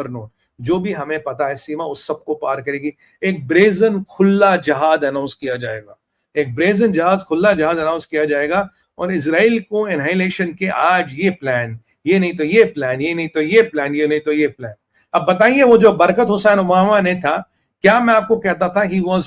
Known, जो भी हमें पता है सीमा उस सबको पार करेगी। एक ब्रेजन खुला जहाज अनाउंस किया जाएगा, एक ब्रेजन जहाज, खुला जहाज अनाउंस किया जाएगा, और इजराइल को एनहाइलेशन के आज ये प्लान, ये नहीं तो ये प्लान, ये नहीं तो ये प्लान, ये नहीं तो ये प्लान। अब बताइए वो जो बरकत हुसैन ओबामा ने था, क्या मैं आपको कहता था he was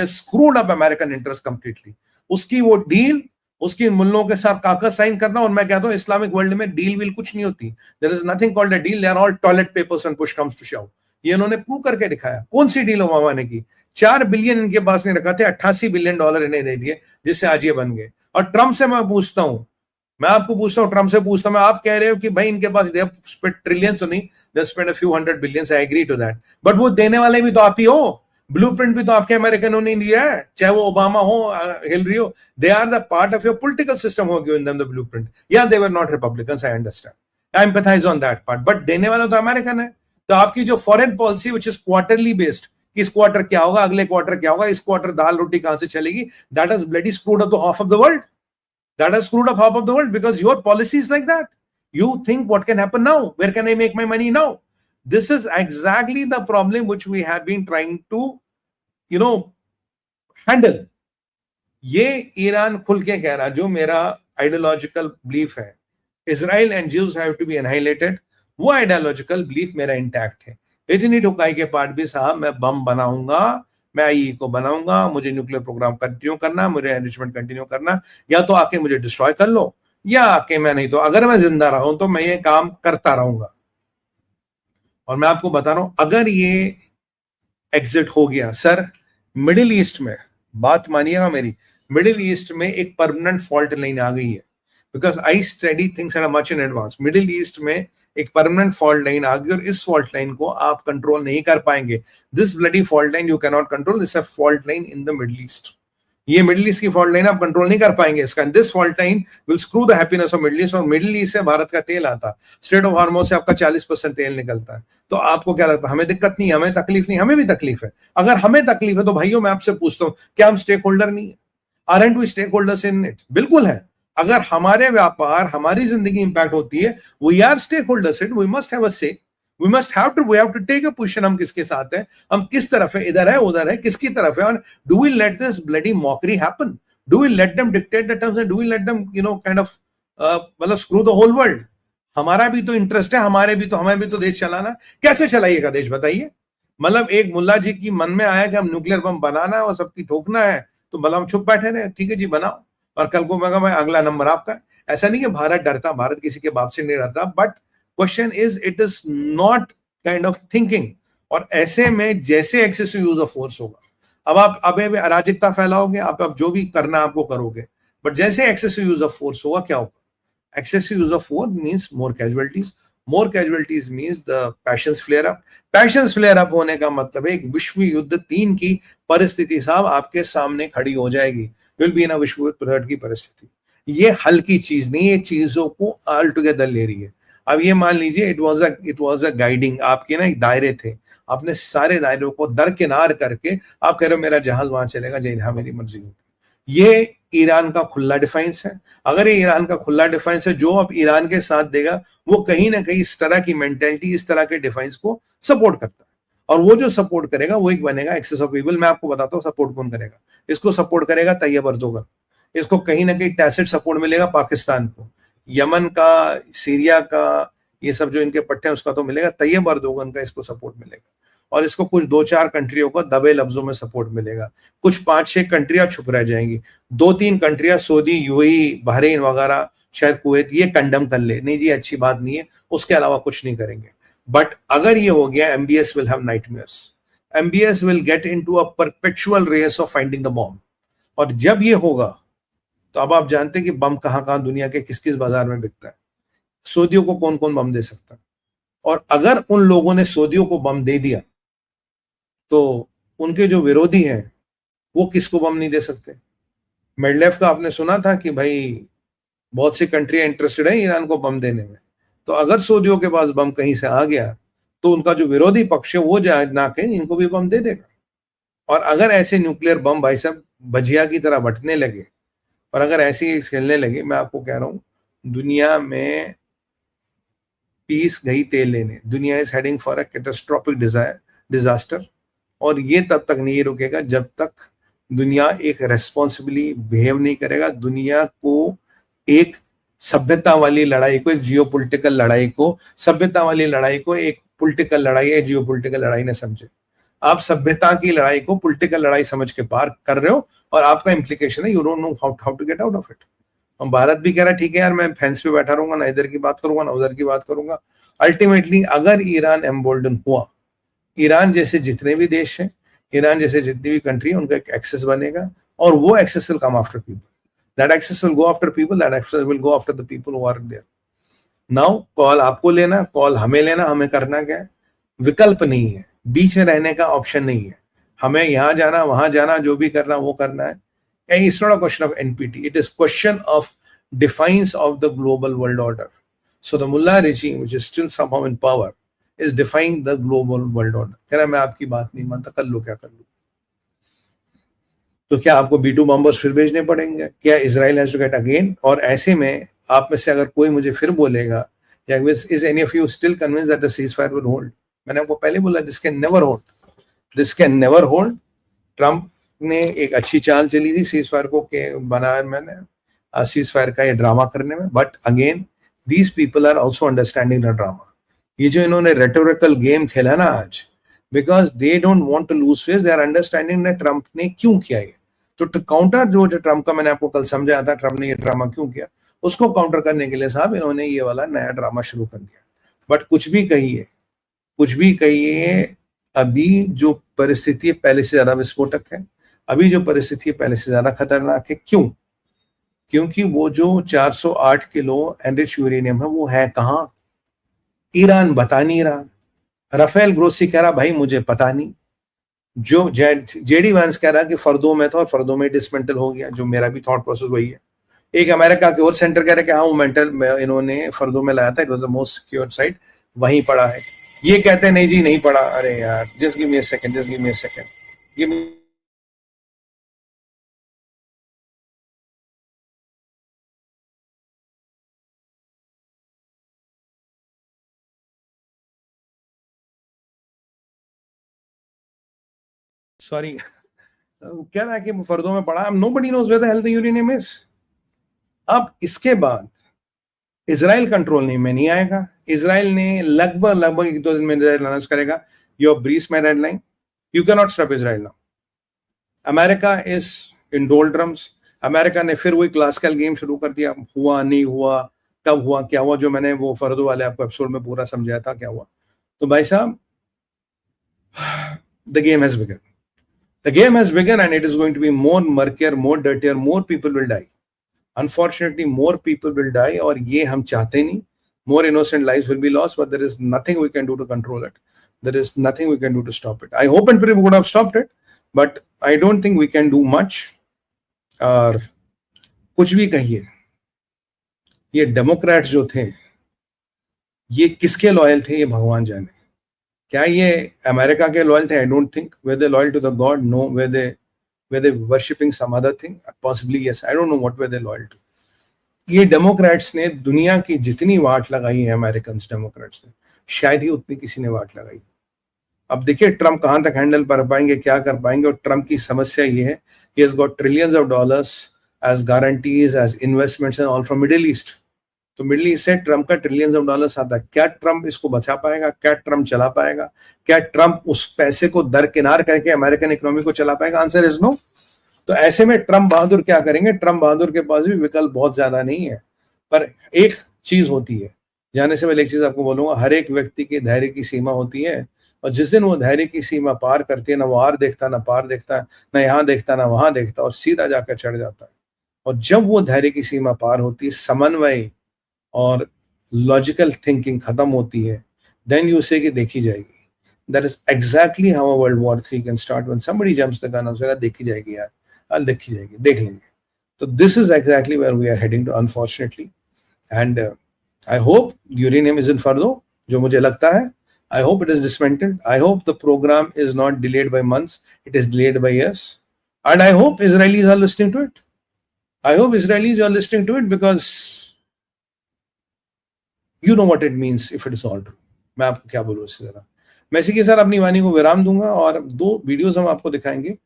screwed up American interest completely. उसकी वो डील, उसकी मुल्लों के साथ कागज साइन करना, और मैं कहता हूं इस्लामिक वर्ल्ड में डील विल कुछ नहीं होती, there is nothing called a deal, they are all toilet papers when push comes to shove. ये इन्होंने प्रूव करके दिखाया। कौन सी डील ओबामा ने की? 4 बिलियन इनके पास नहीं रखा थे, $88 बिलियन इन्हें दे दिए, जिससे आज ये बन गए। और ट्रम्प से मैं पूछता हूं, मैं आपको पूछता हूं, ट्रम्प से पूछता हूं, आप कह रहे हो कि भाई इनके पास ट्रिलियंस तो नहीं, they spend a few hundred billions, I agree to that, but वो देने वाले भी तो आप ही हो, ब्लूप्रिंट भी तो आपके अमेरिकनों ने दिया है, चाहे वो ओबामा हो, हिलरी हो, they are the part of your political system हो गिवन देम द ब्लूप्रिंट। या they were not republicans, I understand, I empathize on that part, but देने वाला तो अमेरिकन है। तो आपकी जो foreign policy which is quarterly based, इस क्वार्टर क्या होगा, अगले क्वार्टर क्या होगा, इस क्वार्टर दाल रोटी कहां से चलेगी, that is bloody screwed up the half of the world, that has screwed up half of the world because your policy is like that. You think what can happen now, where can I make my money now? This is exactly the problem which we have been trying to handle. ये Iran खुल के कह रहा, जो मेरा ideological belief है, Israel and Jews have to be annihilated, वो ideological belief मेरा इंटैक्ट है। इतनी ठुकाई के पार्ट भी साहब मैं बम बनाऊंगा, मैं आईई को बनाऊंगा, मुझे न्यूक्लियर प्रोग्राम कंटिन्यू करना, मुझे एनरिचमेंट कंटिन्यू करना, या तो आके मुझे डिस्ट्रॉय कर लो, या आके मैं, नहीं तो अगर मैं जिंदा रहूं तो मैं ये काम करता रहूंगा। और मैं आपको बता रहा हूं, अगर ये एग्जिट हो गया सर, मिडिल ईस्ट में, बात मानिएगा मेरी, मिडिल ईस्ट में एक परमानेंट फॉल्ट लाइन आ गई है, because I study things at a much in advance. Middle east में एक परमानेंट फॉल्ट लाइन आ गई, और इस फॉल्ट लाइन को आप कंट्रोल नहीं कर पाएंगे। This bloody fault line you can not control, this a fault line in the middle east. ये मिडिल ईस्ट की फॉल्ट लाइन आप कंट्रोल नहीं कर पाएंगे इसका। This fault line will screw the happiness of middle east, और middle east से भारत का तेल आता है, स्ट्रेट ऑफ हार्मोज से आपका 40% तेल निकलता है। तो आपको क्या लगता है, हमें दिक्कत नहीं, हमें तकलीफ नहीं? हमें भी तकलीफ है। अगर हमें तकलीफ है तो भाइयों मैं आपसे पूछता हूं, क्या हम स्टेक होल्डर नहीं है? Aren't we stakeholders in it? बिल्कुल है। अगर हमारे व्यापार, हमारी जिंदगी इंपैक्ट होती है, we are stakeholders in, we must have a say, we have to take a position. हम किसके साथ है, हम किस तरफ है, इधर है उधर है, किसकी तरफ है? और do we let this bloody mockery happen? Do we let them dictate the terms, and do we let them kind of मतलब स्क्रू द होल वर्ल्ड? हमारा भी तो इंटरेस्ट है, हमें भी तो देश चलाना। कैसे चलाइएगा देश बताइए? मतलब एक मुल्ला जी की मन में आया कि हम न्यूक्लियर बम बनाना है और सबकी ठोकना है, तो भला हम चुप बैठे रहे? ठीक है जी बनाओ, और कल को मैं अगला नंबर आपका। ऐसा नहीं कि भारत डरता, भारत किसी के बाप से नहीं डरता, but question is it is not kind of thinking. और ऐसे में जैसे एक्सेसिव यूज ऑफ फोर्स होगा, अब आप अराजकता फैलाओगे, आप जो भी करना आपको करोगे, बट जैसे एक्सेसिव यूज ऑफ फोर्स होगा, क्या होगा? Excessive use of force means more casualties. More casualties means the passions flare up. Passions flare up होने का मतलब है एक विश्व युद्ध 3 की परिस्थिति साहब आपके सामने खड़ी हो जाएगी। Will be in a विश्व युद्ध 3 की परिस्थिति। ये हल्की चीज नहीं, ये चीजों को ऑल टुगेदर ले रही है। अब ये मान लीजिए इट वाज अ गाइडिंग, आपके ना एक दायरे थे, आपने सारे दायरों को दरकिनार करके आप कह रहे हो मेरा जहाज वहां चलेगा, जहाँ मेरी मर्जी होगी। ये ईरान का खुला डिफेंस है। अगर ये ईरान का खुला डिफेंस है, जो अब ईरान के साथ देगा वो कहीं ना कहीं इस तरह की मेंटेलिटी, इस तरह के डिफेंस को सपोर्ट करता है। और वो जो सपोर्ट करेगा वो एक बनेगा एक्सेस ऑफ ईविल। मैं आपको बताता हूँ सपोर्ट कौन करेगा। इसको सपोर्ट करेगा तैयब अर्दोगन। इसको कहीं ना कहीं टैसिट सपोर्ट मिलेगा पाकिस्तान को, यमन का, सीरिया का, ये सब जो इनके पट्टे हैं उसका तो मिलेगा, तैयब अर्दोगन का इसको सपोर्ट मिलेगा। और इसको कुछ 2-4 कंट्रियों को दबे लफ्जों में सपोर्ट मिलेगा। कुछ 5-6 कंट्रियां चुप रह जाएंगी। 2-3 कंट्रियां सऊदी, यूएई, बहरीन वगैरह, शायद कुवैत, ये कंडम कर ले, नहीं जी अच्छी बात नहीं है, उसके अलावा कुछ नहीं करेंगे। बट अगर ये हो गया, MBS will have nightmares. MBS will get into a perpetual race of finding the bomb. और जब ये होगा तो अब आप जानते हैं कि बम कहां दुनिया के किस किस बाजार में बिकता है, सऊदियों को कौन कौन बम दे सकता है। और अगर उन लोगों ने सऊदियों को बम दे दिया तो उनके जो विरोधी हैं वो किसको बम नहीं दे सकते। मेडलेफ का आपने सुना था कि भाई बहुत सी कंट्रियां इंटरेस्टेड है ईरान को बम देने में। तो अगर सऊदियों के पास बम कहीं से आ गया तो उनका जो विरोधी पक्ष है वो ना कहीं इनको भी बम दे देगा। और अगर ऐसे न्यूक्लियर बम भाई साहब भजिया की तरह बटने लगे और अगर ऐसे ही खेलने लगे, मैं आपको कह रहा हूं दुनिया में पीस गई तेल लेने. दुनिया is heading for a catastrophic disaster, और ये तब तक नहीं रुकेगा जब तक दुनिया एक रेस्पॉन्सिबली बिहेव नहीं करेगा. दुनिया को एक सभ्यता वाली लड़ाई को, एक जियोपॉलिटिकल लड़ाई को, सभ्यता वाली लड़ाई को एक पॉलिटिकल लड़ाई या जियोपॉलिटिकल लड़ाई न समझे. आप सभ्यता की लड़ाई को पॉलिटिकल लड़ाई समझ के पार कर रहे हो, और आपका इंप्लीकेशन है you don't know how to get out of it. और भारत भी कह रहा है ठीक है यार, मैं फेंस पे बैठा रहूंगा, ना इधर की बात करूंगा ना उधर की बात करूंगा. अल्टीमेटली अगर ईरान एम्बोल्डन हुआ, ईरान जैसे जितने भी देश हैं, ईरान जैसे जितनी भी कंट्री है, उनका एक एक्सेस बनेगा, और वो access will come after people. That access will go after people, that access will go after the people who are there. Now call आपको लेना, कॉल हमें लेना, हमें करना क्या है. विकल्प नहीं है, बीच में रहने का ऑप्शन नहीं है. हमें यहां जाना वहां जाना, जो भी करना वो करना है. It's not a question of NPT. It is question of defiance of the global world order. So the mullah regime, which is still somehow in power, is defying the global world order. कह रहा मैं आपकी बात नहीं मानता, कर लो क्या कर लो. तो क्या आपको B2 बॉम्बर्स फिर भेजने पड़ेंगे? क्या Israel has to get again? और ऐसे में आप में से अगर कोई मुझे फिर बोलेगा, is any of you still convinced that the ceasefire will hold? मैंने आपको पहले बोला, this can never hold. This can never hold. Trump ने एक अच्छी चाल चली थी सीजफायर को के बनाया, मैंने सीजफायर का ये ड्रामा करने में. But again these people are also understanding the drama. ये जो इन्होंने रेटोरिकल गेम खेला ना आज, because they don't want to lose face, they are understanding that Trump ने क्यों किया ये. तो काउंटर जो ट्रम्प का मैंने आपको कल समझाया था, ट्रम्प ने ये ड्रामा क्यों किया, उसको काउंटर करने के लिए साहब इन्होंने ये वाला नया ड्रामा शुरू कर दिया. बट कुछ भी कहिए, अभी जो परिस्थिति पहले से ज्यादा विस्फोटक है, अभी जो परिस्थिति पहले से ज्यादा खतरनाक है. क्यों? क्योंकि वो जो 408 किलो एनरिच यूरेनियम है वो है कहां? ईरान बता नहीं रहा. राफेल ग्रोसी कह रहा भाई मुझे पता नहीं. जो जेडी वांस कह रहा कि फर्दों में था और फर्दों में डिसमेंटल हो गया, जो मेरा भी थॉट प्रोसेस वही है. एक अमेरिका के और सेंटर कह रहे कि हाँ वो मेंटल इन्होंने फर्दों में लाया था, it was the most secure site, वहीं पड़ा है. ये कहते हैं नहीं जी नहीं पड़ा. अरे यार just give me a second. Sorry, कह रहा है कि फर्दों में पड़ा. Nobody knows where the hell the uranium is. अब इसके बाद इजराइल कंट्रोल में नहीं आएगा. इजराइल ने लगभग 1-2 दिन में अनाउंस करेगा your breach my red line, you can not stop Israel now. America is in doldrums. America ने फिर वही क्लासिकल गेम शुरू कर दिया. हुआ नहीं हुआ, कब हुआ क्या हुआ, जो मैंने वो फर्दों वाले आपको एपिसोड में पूरा समझाया था क्या हुआ. तो भाई साहब the game has begin. The game has begun and it is going to be more murkier, more dirtier, more people will die. Unfortunately, more people will die और ये हम चाहते नहीं. More innocent lives will be lost, but there is nothing we can do to control it. There is nothing we can do to stop it. I hope and pray we would have stopped it, but I don't think we can do much. और कुछ भी कहिए, ये Democrats जो थे ये किसके loyal थे ये भगवान जाने. क्या ये अमेरिका के लॉयल थे? I don't think. Were they loyal to the God? No. Were they worshipping some other thing? Possibly yes. I don't know what were they loyal to. ये डेमोक्रेट्स ने दुनिया की जितनी वाट लगाई है अमेरिकन डेमोक्रेट्स ने, शायद ही उतनी किसी ने वाट लगाई. अब देखिए ट्रम्प कहां तक हैंडल कर पाएंगे, क्या कर पाएंगे. और ट्रम्प की समस्या ये है, he has got trillions of dollars as guarantees, as investments and all from Middle East. तो मिडल ईस्ट से ट्रम्प का ट्रिलियंस ऑफ डॉलर्स आता है. क्या ट्रम्प इसको बचा पाएगा? क्या ट्रम्प चला पाएगा? क्या ट्रम्प उस पैसे को दरकिनार करके अमेरिकन इकोनॉमी को चला पाएगा? Answer is no. तो ऐसे में ट्रम्प बहादुर क्या करेंगे? ट्रम्प बहादुर के पास भी विकल्प बहुत ज्यादा नहीं है. पर एक चीज होती है, जाने से पहले एक चीज आपको बोलूंगा, हर एक व्यक्ति की धैर्य की सीमा होती है. और जिस दिन वो धैर्य की सीमा पार करती है, ना वो आर देखता ना पार देखता, ना यहाँ देखता ना वहां देखता, और सीधा जाकर चढ़ जाता है. और जब वो धैर्य की सीमा पार होती है, समन्वय और लॉजिकल थिंकिंग खत्म होती है, देन यू से कि देखी जाएगी. That is exactly how a world war 3 can start when somebody jumps the gun और सेगा देखी जाएगी यार, देखी जाएगी, देख लेंगे. तो this is exactly where we are heading to unfortunately. And I hope uranium is in Fordow, जो मुझे लगता है. I hope it is dismantled. I hope the program is not delayed by months. It is delayed by years. And I hope Israelis are listening to it. I hope Israelis are listening to it because you know what it means if it is all true. मैं आपको क्या बोलूँ इससे ज़्यादा। मैं इसी के साथ अपनी वाणी को विराम दूंगा और 2 वीडियोस हम आपको दिखाएंगे